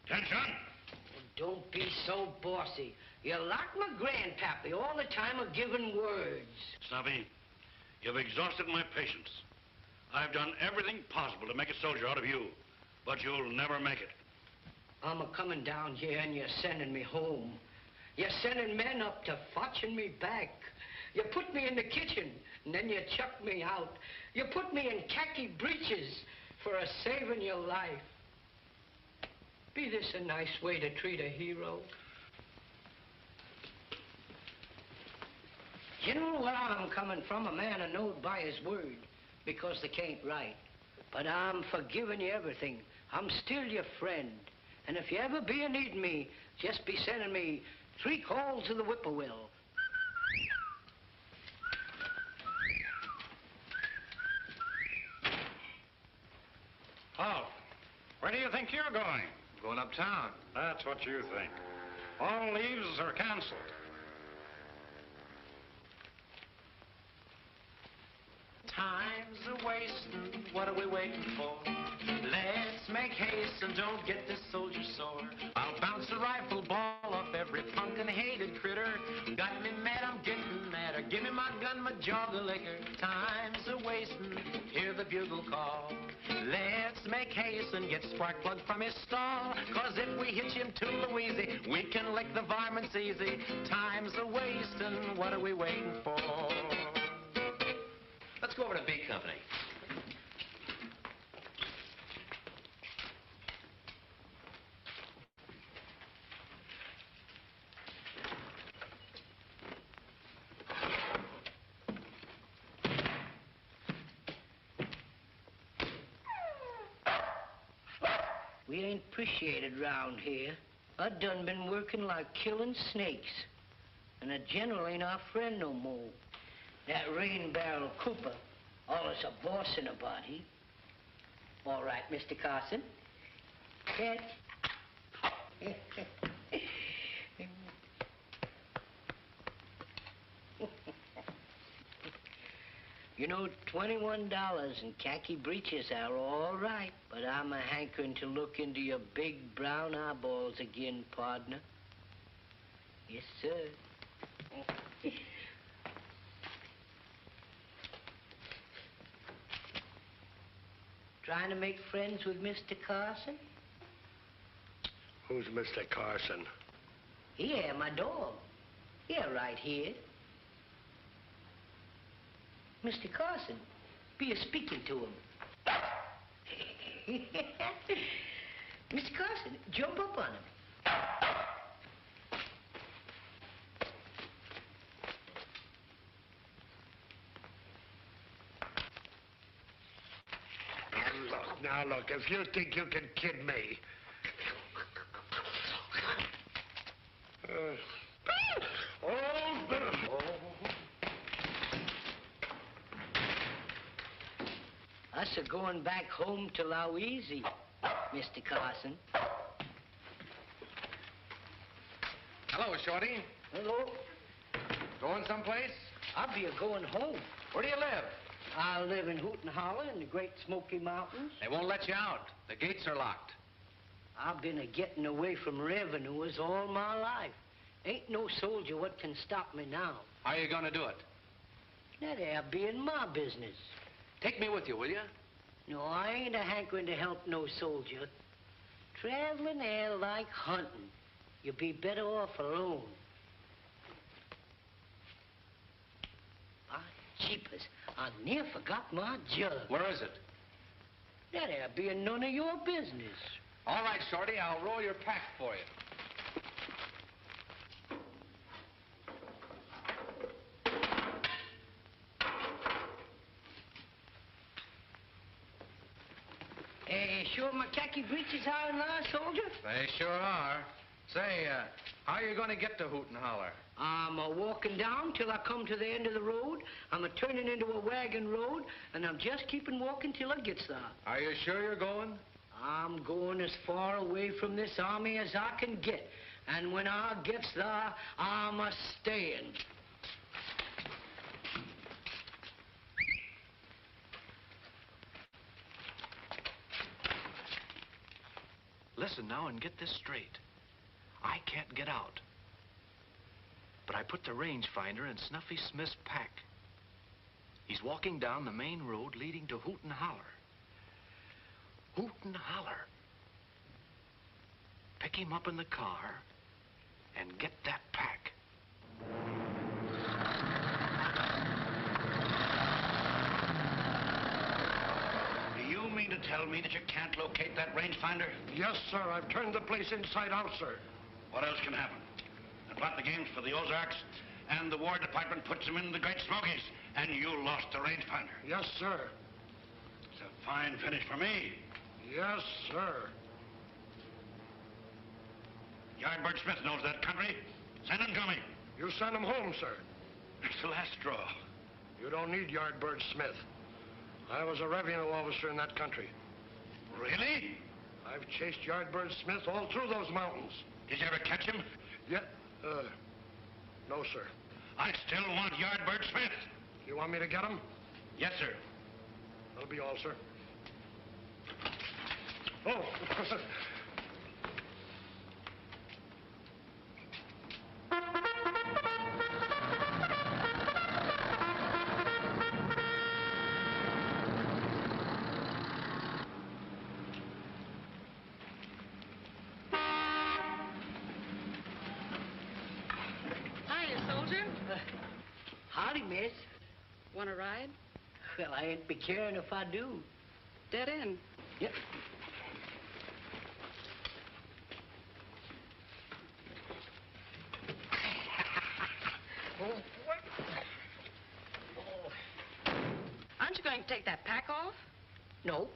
attention! Don't be so bossy. You're like my grandpappy all the time of giving words. Snuffy, you've exhausted my patience. I've done everything possible to make a soldier out of you, but you'll never make it. I'm a-coming down here, and you're sending me home. You're sending men up to fetching me back. You put me in the kitchen, and then you chuck me out. You put me in khaki breeches for a saving your life. Be this a nice way to treat a hero? General, where I'm coming from, a man a knowed by his word, because they can't write. But I'm forgiving you everything. I'm still your friend. And if you ever be a-needing me, just be sending me 3 calls of the whippoorwill. Paul, where do you think you're going? Going uptown. That's what you think. All leaves are canceled. Time's a-wasting, what are we waiting for? Let's make haste and don't get this soldier sore. I'll bounce a rifle ball off every punkin' hated critter. Got me mad, I'm getting madder. Give me my gun, my jog of liquor. Time's a-wasting, hear the bugle call. Let's make haste and get Sparkplug from his stall. 'Cause if we hitch him to Louise, we can lick the varmints easy. Time's a-wasting, what are we waiting for? Let's go over to B Company. We ain't appreciated round here. I done been working like killing snakes. And the general ain't our friend no more. That rain barrel Cooper, always a bossing about he. All right, Mr. Carson. Can't... You know, $21 in khaki breeches are all right, but I'm a-hankering to look into your big brown eyeballs again, partner. Yes, sir. Trying to make friends with Mr. Carson? Who's Mr. Carson? Yeah, my dog. Yeah, right here. Mr. Carson, be a-speaking to him. Mr. Carson, jump up on him. Now, look, if you think you can kid me... Us are going back home to Louise, Mr. Carson. Hello, Shorty. Hello. Going someplace? I'll be a-going home. Where do you live? I live in Hoot and Holler in the Great Smoky Mountains. They won't let you out. The gates are locked. I've been a-getting away from revenuers all my life. Ain't no soldier what can stop me now. How are you going to do it? That there being my business. Take me with you, will you? No, I ain't a-hankering to help no soldier. Traveling there like hunting. You'll be better off alone. Ah, jeepers, I near forgot my jug. Where is it? That there being none of your business. All right, Shorty, I'll roll your pack for you. khaki breeches are in law, soldier? They sure are. Say, how are you going to get to Hoot and Holler? I'm walking down till I come to the end of the road. I'm turning into a wagon road, and I'm just keeping walking till I gets there. Are you sure you're going? I'm going as far away from this army as I can get. And when I gets there, I'm a-staying. Listen now and get this straight. I can't get out. But I put the rangefinder in Snuffy Smith's pack. He's walking down the main road leading to Hoot and Holler. Hoot and Holler. Pick him up in the car and get that pack. Do you mean to tell me that you can't locate that rangefinder? Yes, sir. I've turned the place inside out, sir. What else can happen? The plot the games for the Ozarks, and the War Department puts them in the Great Smokies, and you lost the rangefinder. Yes, sir. It's a fine finish for me. Yes, sir. Yardbird Smith knows that country. Send him to me. You send him home, sir. It's the last straw. You don't need Yardbird Smith. I was a revenue officer in that country. Really? I've chased Yardbird Smith all through those mountains. Did you ever catch him? Yeah, no, sir. I still want Yardbird Smith. You want me to get him? Yes, sir. That'll be all, sir. Oh. Hiya, soldier. Howdy, miss. Want a ride? Well, I ain't be caring if I do. Dead end. Yep. Aren't you going to take that pack off? No.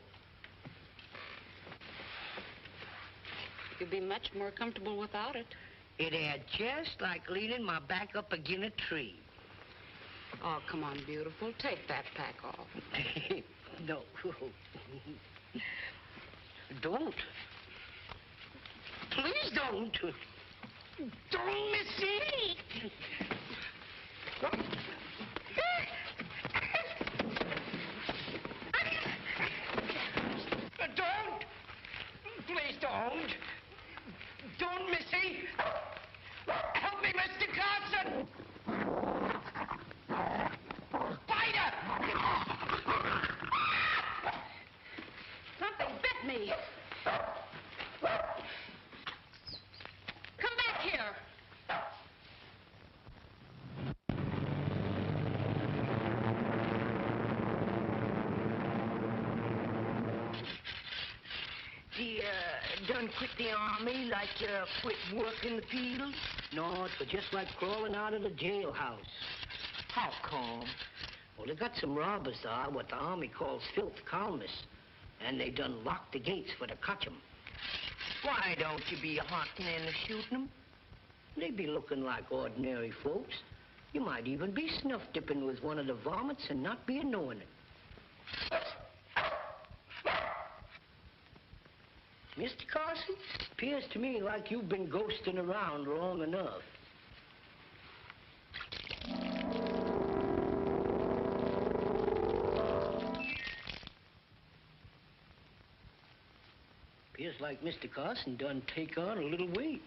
You'll be much more comfortable without it. It had just like leaning my back up again a tree. Oh, come on, beautiful. Take that pack off. No. Don't. Please don't. Don't, Missy. Don't. Please don't. Don't, Missy. Help me, Mr. Carson. Spider! Something bit me. Come back here. Done quit the army like you quit work in the fields? No, it was just like crawling out of the jailhouse. How come? Well, they got some robbers there, what the army calls filth columnists, and they done locked the gates for to catch 'em. Why don't you be hunting and shooting 'em? They be looking like ordinary folks. You might even be snuff dipping with one of the varmints and not be knowing it. Mr. Carson, appears to me like you've been ghosting around long enough. Appears like Mr. Carson done take on a little weight.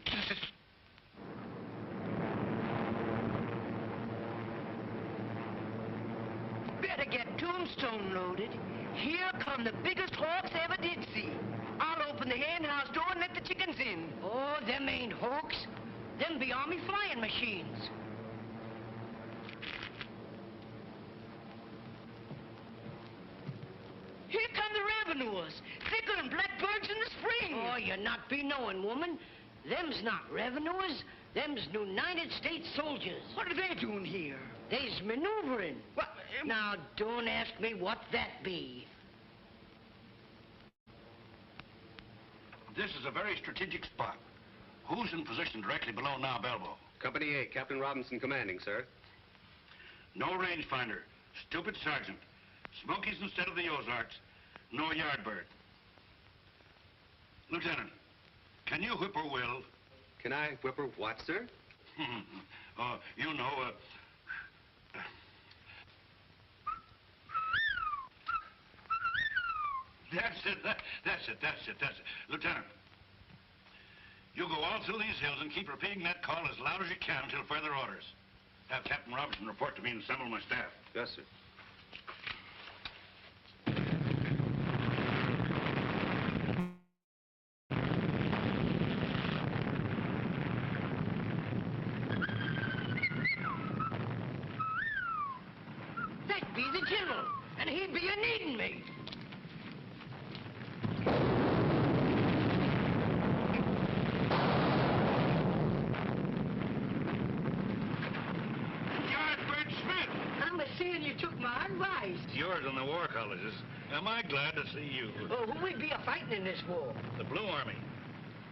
Better get tombstone loaded. Here come the biggest hawks ever did see. I'll open the hen house door and let the chickens in. Oh, them ain't hawks. Them be army flying machines. Here come the revenuers, thicker than blackbirds in the spring. Oh, you not be knowing, woman. Them's not revenuers. Them's United States soldiers. What are they doing here? They's maneuvering. What? Now, don't ask me what that be. This is a very strategic spot. Who's in position directly below Knob Elbow? Company A, Captain Robinson commanding, sir. No rangefinder. Stupid sergeant. Smokies instead of the Ozarks. No Yardbird. Lieutenant, can you whippoorwill? Can I whipper what, sir? You know, That's it. Lieutenant, you go all through these hills and keep repeating that call as loud as you can until further orders. Have Captain Robinson report to me and assemble my staff. Yes, sir. That'd be the general, and he'd be a-needing me. Yardbird Smith! I'm a-seeing you took my advice. Yours on the war colleges. Am I glad to see you? Oh, who would be a-fighting in this war? The Blue Army.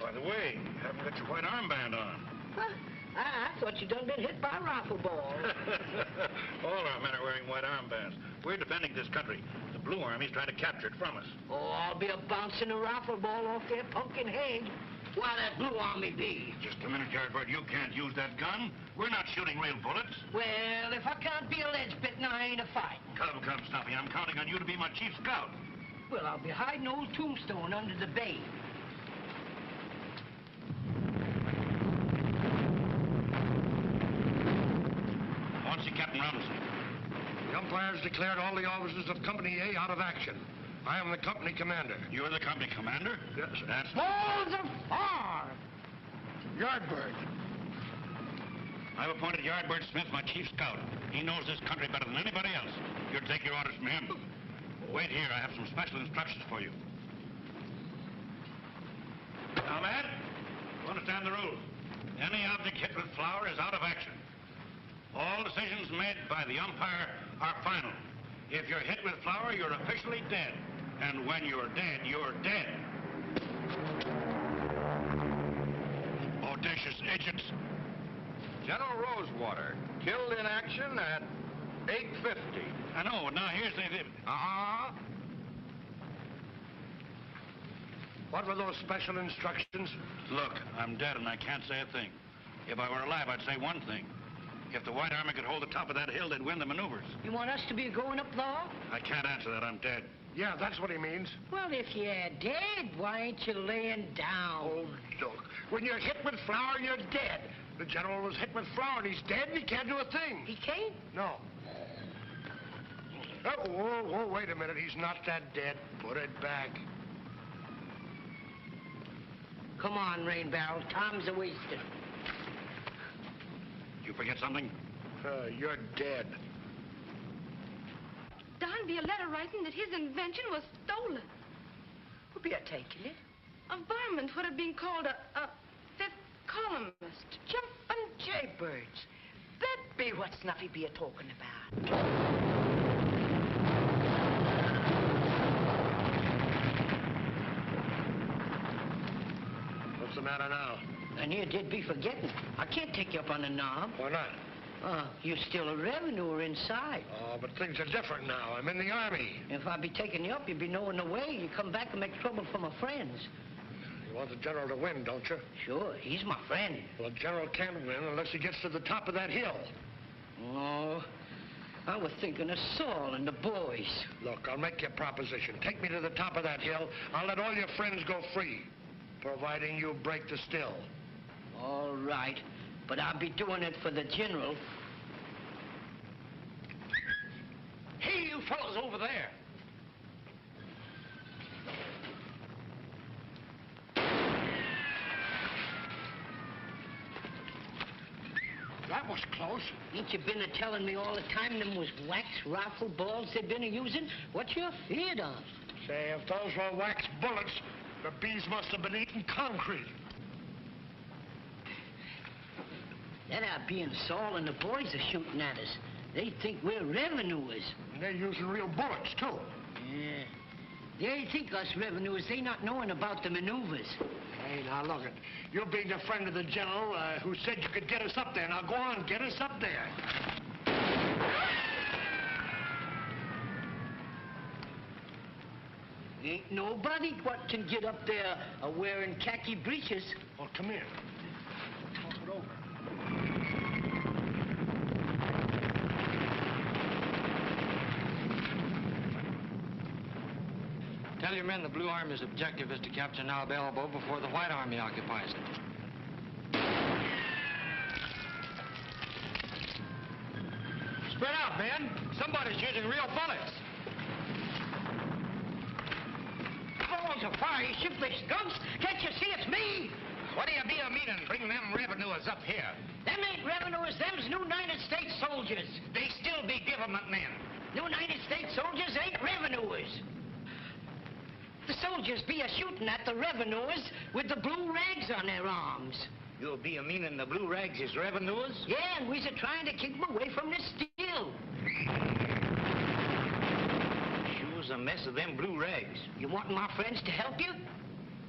By the way, you haven't got your white armband on. Huh? I thought you done been hit by a rifle ball. All our men are wearing white armbands. We're defending this country. The Blue Army's trying to capture it from us. Oh, I'll be a-bouncing a rifle ball off their pumpkin head. Why that Blue Army be? Just a minute, Yardbird. You can't use that gun. We're not shooting real bullets. Well, if I can't be a ledge-bitten, I ain't a-fighting. Come, Snuffy. I'm counting on you to be my chief scout. Well, I'll be hiding old Tombstone under the bay. I want to see Captain Robinson. The umpires declared all the officers of Company A out of action. I am the company commander. You're the company commander? Yes, sir. That's... Balls of fire! Yardbird. I've appointed Yardbird Smith my chief scout. He knows this country better than anybody else. You're to take your orders from him. Wait here. I have some special instructions for you. Now, Matt, you understand the rules. Any object hit with flour is out of action. All decisions made by the umpire are final. If you're hit with flour, you're officially dead. And when you're dead, you're dead. Audacious idiots. General Rosewater, killed in action at 8:50. I know. Now, here's the... Uh-huh. What were those special instructions? Look, I'm dead and I can't say a thing. If I were alive, I'd say one thing. If the White Army could hold the top of that hill, they'd win the maneuvers. You want us to be going up there? I can't answer that. I'm dead. Yeah, that's what he means. Well, if you're dead, why ain't you laying down? Oh, look. When you're hit with flour, you're dead. The general was hit with flour and he's dead and he can't do a thing. He can't? No. Oh, wait a minute. He's not that dead. Put it back. Come on, Rain Barrel. Time's a-wasting. You forget something? You're dead. Don be a letter writing that his invention was stolen. Who be a-taking it? A varmint would have been called a fifth columnist. Jumpin' jaybirds. That be what Snuffy be a-talking about. What's the matter now? And you did be forgetting. I can't take you up on the knob. Why not? You're still a revenuer inside. Oh, but things are different now. I'm in the Army. If I'd be taking you up, you'd be knowing the way. You come back and make trouble for my friends. You want the general to win, don't you? Sure, he's my friend. Well, the general can't win unless he gets to the top of that hill. Oh, I was thinking of Saul and the boys. Look, I'll make you a proposition. Take me to the top of that hill. I'll let all your friends go free, providing you break the still. All right, but I'll be doing it for the general. Hey, you fellas over there. That was close. Ain't you been a-telling me all the time them was wax rifle balls they've been a-using? What's your fear of? Say, if those were wax bullets, the bees must have been eating concrete. That out being Saul and the boys are shooting at us. They think we're revenuers. And they're using real bullets, too. Yeah. They think us revenuers, they not knowing about the maneuvers. Hey, now look it. You're being a friend of the general who said you could get us up there. Now go on, get us up there. Ain't nobody what can get up there wearing khaki breeches. Well, come here. Talk it over. Tell your men the Blue Army's objective is to capture Nob Elbow before the White Army occupies it. Spread out, men. Somebody's using real bullets. Balls of fire, you shiftless skunks! Can't you see it's me? What do you be a meaning bring them revenuers up here? Them ain't revenuers, them's New United States soldiers. They still be government men. New United States soldiers ain't revenuers. The soldiers be a-shooting at the revenuers with the blue rags on their arms. You'll be a meaning the blue rags is revenuers? Yeah, and we's a-trying to keep 'em away from the steel. Sure's a mess of them blue rags. You want my friends to help you?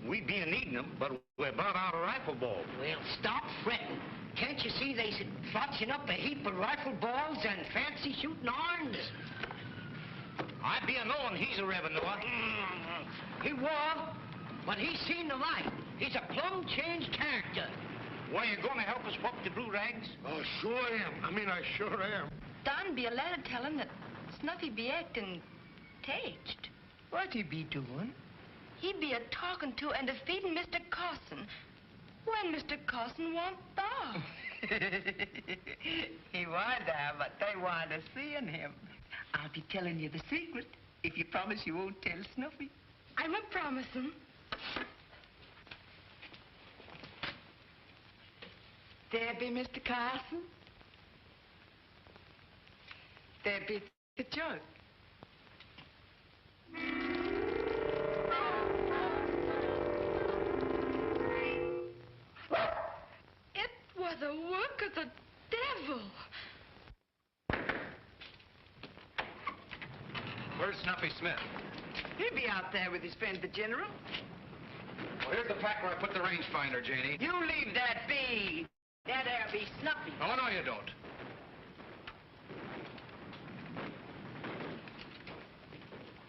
We be needing them, but we're about out of rifle balls. Well, stop fretting. Can't you see they's fotching up a heap of rifle balls and fancy shooting arms? I be a-knowing he's a revenuer. He was, but he's seen the light. He's a plumb changed character. Why, you gonna help us whoop the blue rags? Oh, sure am. I sure am. Don be a lad to tell him that Snuffy be acting caged. What he be doing? He be a-talking to and defeating Mr. Carson when Mr. Carson want thaw. He wonder, but they want to seeing him. I'll be telling you the secret if you promise you won't tell Snuffy. I'm a-promising. There be Mr. Carson. There be the jug. It was the work of the devil. Where's Snuffy Smith? He'll be out there with his friend, the general. Well, here's the pack where I put the rangefinder, Janie. You leave that be. That there be Snuffy. Oh, no, you don't.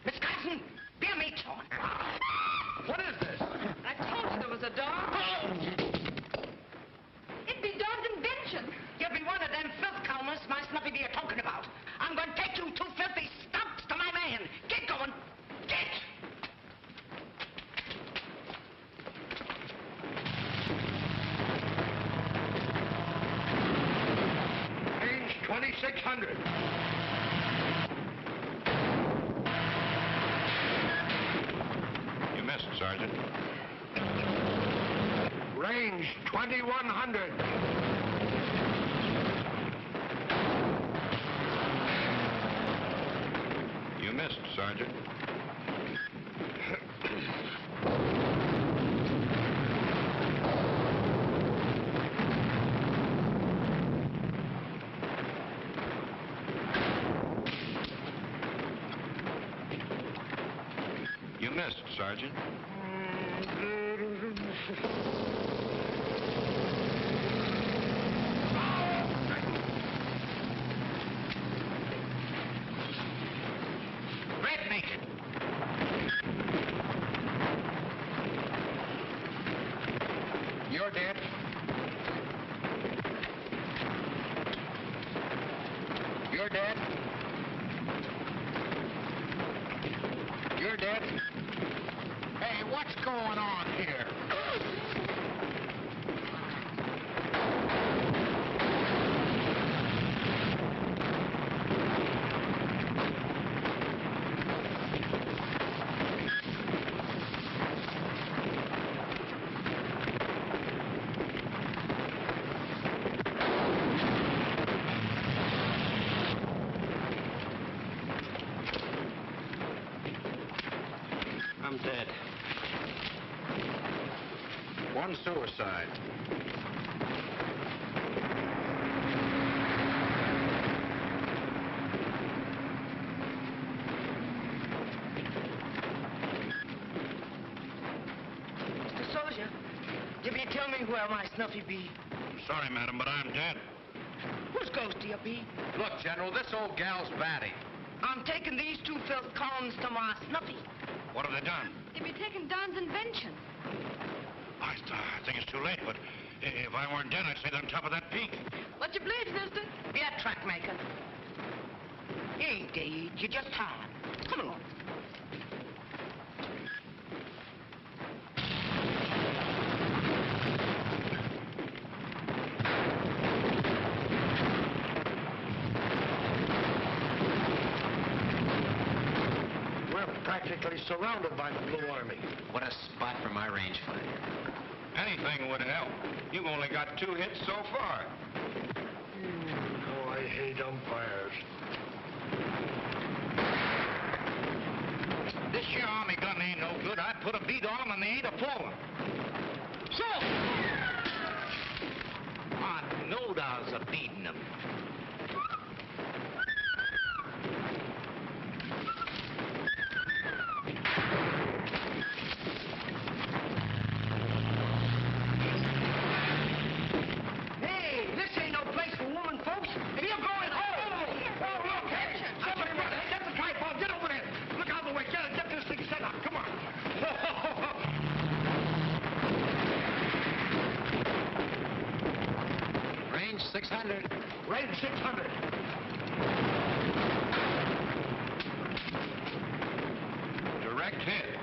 Miss Carson, bear me talk. What is this? I told you there was a dog. It be dog's invention. You be one of them filth combers my Snuffy be a-talking about. I'm going to take you two filthy stumps to my man. Get going. Get! Range 2600. You missed, Sergeant. Range 2100. You missed, Sergeant. You missed, Sergeant. Red naked. You're dead. You're dead. You're dead. Hey, what's going on here? I'm dead. One suicide. me where my Snuffy be. I'm sorry, madam, but I'm dead. Whose ghost do you be? Look, General, this old gal's batty. I'm taking these two filth combs to my Snuffy. What have they done? They'd be taking Don's invention. I think it's too late, but if I weren't dead, I'd sit on top of that peak. What you bleed, mister? Be a track maker. You ain't dead. You're just tired. Come along. We're practically surrounded by the Blue Army. What a spot for my rangefinder. Anything would help. You've only got 2 hits so far. Oh, I hate umpires. This here army gun ain't no good. I'd put a beat on them and they ain't a pulling. So! I knowed I was a beating them. Hey, this ain't no place for woman folks. And you're going home. Oh, look! Hey, somebody run! Hey, get the tripod! Get over there! Look out of the way! Get this thing set up! Come on! Range 600. Range 600. Direct hit.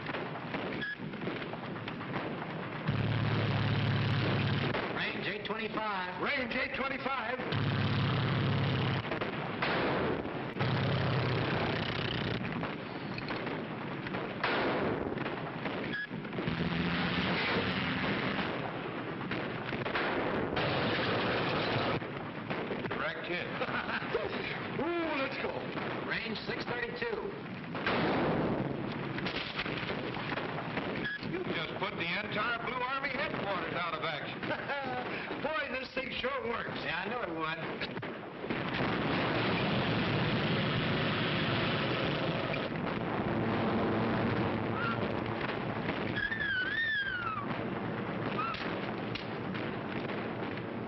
Range 825. Range 825. Direct hit. Ooh, let's go. Range 632. You just put the entire Blue Army headquarters out of action. Boy, this thing sure works. Yeah, I knew it would.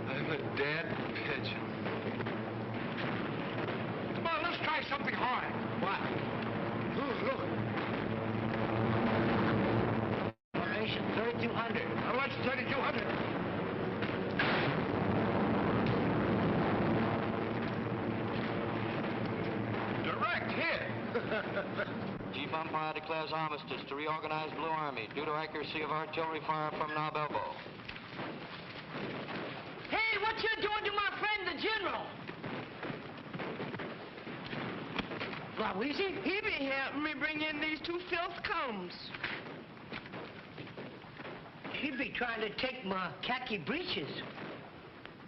I'm a dead pigeon. Come on, let's try something hard. What? Ooh, look. Formation 3200. How much? 3,200. Direct hit. Chief Umpire declares armistice to reorganize Blue Army due to accuracy of artillery fire from Knob Elbow. Hey, what you doing to my friend, the General? Louise, He be helping me bring in these two filth combs. she'd be trying to take my khaki breeches.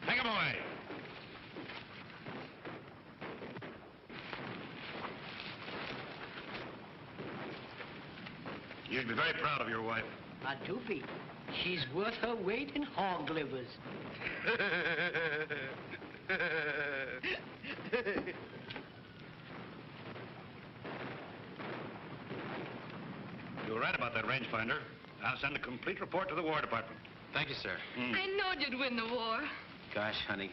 Take him away. You'd be very proud of your wife. I do be. She's worth her weight in hog livers. You were right about that rangefinder. I'll send a complete report to the War Department. Thank you, sir. I knowed you'd win the war. Gosh, honey.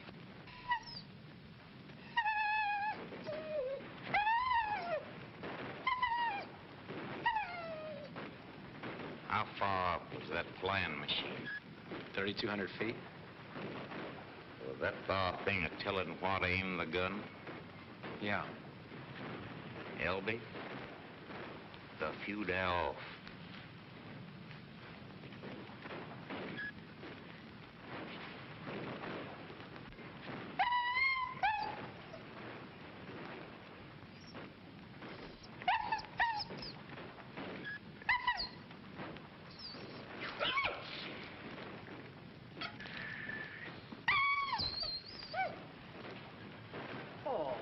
How far up was that flying machine? 3,200 feet. Was that thing a telling what aim the gun? Yeah. Elby? The feud off. Oh.